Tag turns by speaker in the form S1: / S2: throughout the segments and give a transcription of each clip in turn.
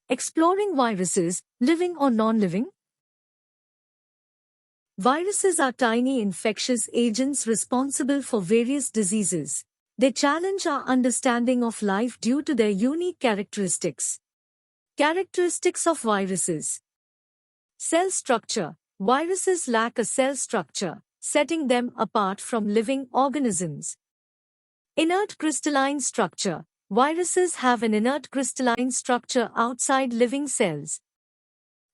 S1: Exploring viruses, living or non-living? Viruses are tiny infectious agents responsible for various diseases. They challenge our understanding of life due to their unique characteristics. Characteristics of viruses. Cell structure. Viruses lack a cell structure, setting them apart from living organisms. Inert crystalline structure. Viruses have an inert crystalline structure outside living cells.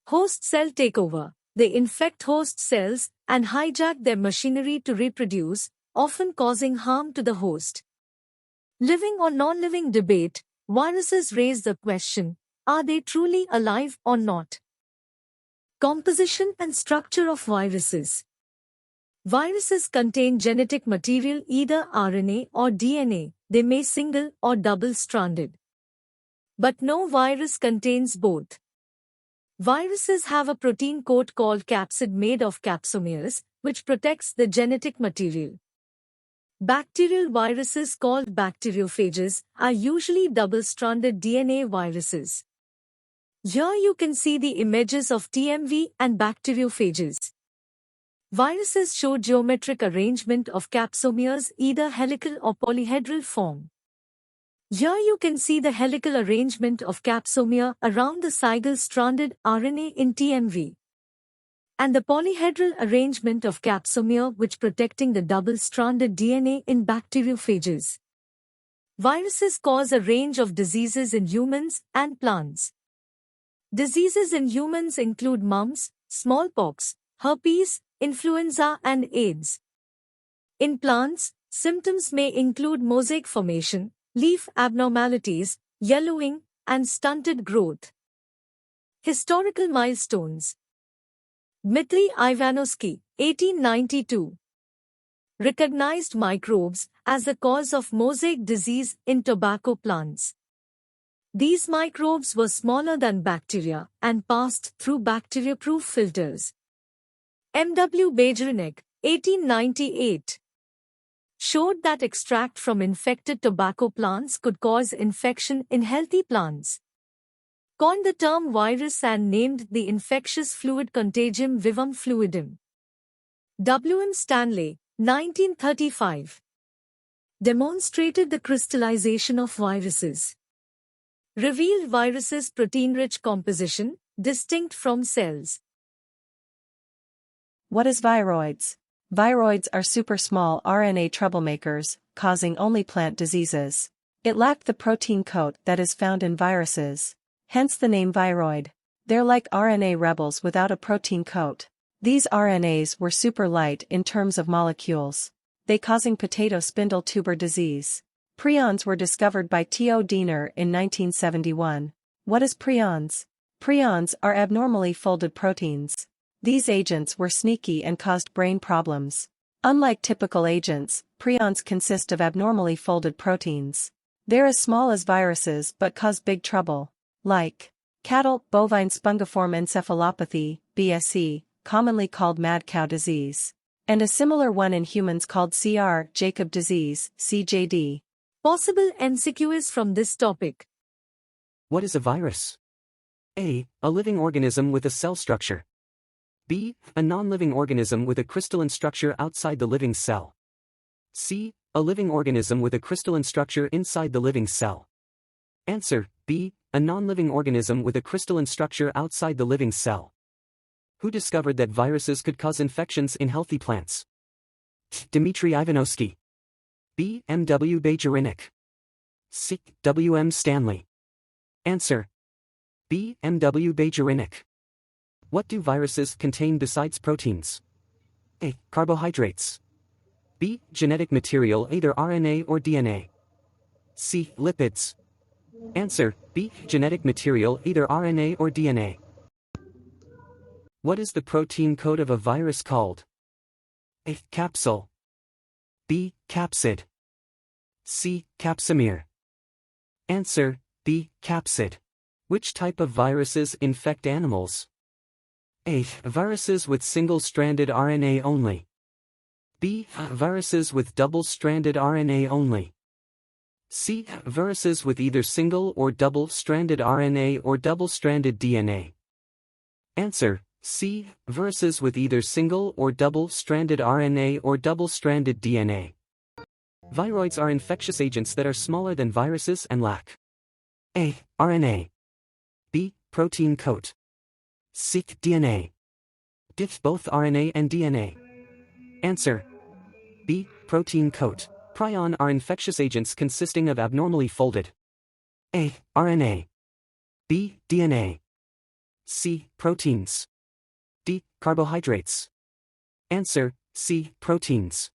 S1: Host cell takeover. They infect host cells and hijack their machinery to reproduce, often causing harm to the host. Living or non-living debate. Viruses raise the question, are they truly alive or not? Composition and structure of viruses. Viruses contain genetic material, either RNA or DNA. They may single or double-stranded. But no virus contains both. Viruses have a protein coat called capsid made of capsomeres, which protects the genetic material. Bacterial viruses called bacteriophages are usually double-stranded DNA viruses. Here you can see the images of TMV and bacteriophages. Viruses show geometric arrangement of capsomeres, either helical or polyhedral form. Here you can see the helical arrangement of capsomere around the single-stranded RNA in TMV, and the polyhedral arrangement of capsomere which protecting the double-stranded DNA in bacteriophages. Viruses cause a range of diseases in humans and plants. Diseases in humans include mumps, smallpox, herpes, influenza and AIDS. In plants, symptoms may include mosaic formation, leaf abnormalities, yellowing, and stunted growth. Historical milestones. Dmitry Ivanovsky, 1892, recognized microbes as the cause of mosaic disease in tobacco plants. These microbes were smaller than bacteria and passed through bacteria-proof filters. M.W. Bajerinek, 1898, showed that extract from infected tobacco plants could cause infection in healthy plants. Coined the term virus and named the infectious fluid contagium vivum fluidum. W. M. Stanley, 1935, demonstrated the crystallization of viruses. Revealed viruses' protein-rich composition, distinct from cells.
S2: What is viroids? Viroids are super-small RNA troublemakers, causing only plant diseases. It lacked the protein coat that is found in viruses. Hence the name viroid. They're like RNA rebels without a protein coat. These RNAs were super light in terms of molecules. They causing potato spindle tuber disease. Prions were discovered by T.O. Diener in 1971. What is prions? Prions are abnormally folded proteins. These agents were sneaky and caused brain problems. Unlike typical agents, prions consist of abnormally folded proteins. They're as small as viruses but cause big trouble. Like cattle, bovine spongiform encephalopathy, BSE, commonly called mad cow disease. And a similar one in humans called CR, Jacob disease, CJD.
S1: Possible MCQS from this topic.
S3: What is a virus? A living organism with a cell structure. B. A non-living organism with a crystalline structure outside the living cell. C. A living organism with a crystalline structure inside the living cell. Answer, B. A non-living organism with a crystalline structure outside the living cell. Who discovered that viruses could cause infections in healthy plants? Dmitry Ivanovsky. B. M.W. Bajerinek. C. W. M. Stanley. Answer, B. M.W. Bajerinek. What do viruses contain besides proteins? A. Carbohydrates. B. Genetic material, either RNA or DNA. C. Lipids. Answer, B. Genetic material, either RNA or DNA. What is the protein coat of a virus called? A. Capsule. B. Capsid. C. Capsomere. Answer, B. Capsid. Which type of viruses infect animals? A. Viruses with single-stranded RNA only. B. Viruses with double-stranded RNA only. C. Viruses with either single or double-stranded RNA or double-stranded DNA. Answer: C. Viruses with either single or double-stranded RNA or double-stranded DNA. Viroids are infectious agents that are smaller than viruses and lack A. RNA, B. Protein coat, C. DNA. D. Both RNA and DNA. Answer: B. Protein coat. Prion are infectious agents consisting of abnormally folded A. RNA, B. DNA, C. Proteins, D. Carbohydrates. Answer: C. Proteins.